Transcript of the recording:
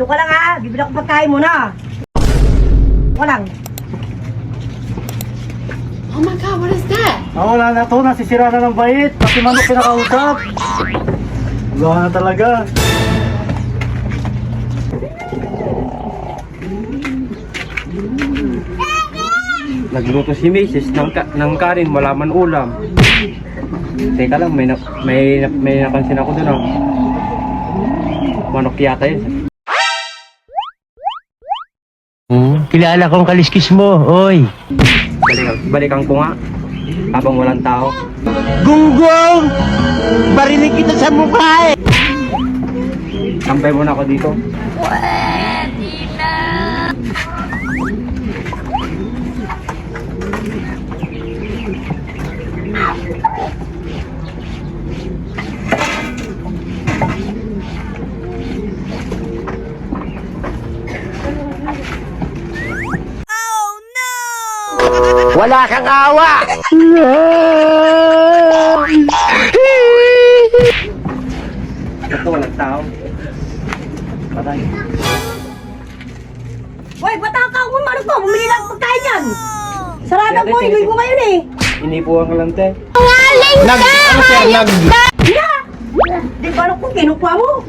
Dito ka lang ha. Bibili ako pagkain muna. Walang. Oh my God, what is that? Wala na to, nasisira na ng bait. Pati manok pinakausap. Gawa na talaga. Nagluto si Mrs. ng kanin, wala man ulam. Teka lang, may napansin ako doon. Oh. Manok yata yun. Kilala kong kaliskis mo, oy. Balikan ko nga, habang walang tao. Gunggong! Barinig kita sa mukha eh! Sampay muna ako dito. Wala kang awa! Ito, walang tao. Patay. Hoy, bata ka. Ano to? Bumili lang ng pagkain yan. Sarado po. Inuwi ko ngayon eh. Inipuan ka lang, te. Ano sir, Hindi. Di ba ano kung kinukuha mo?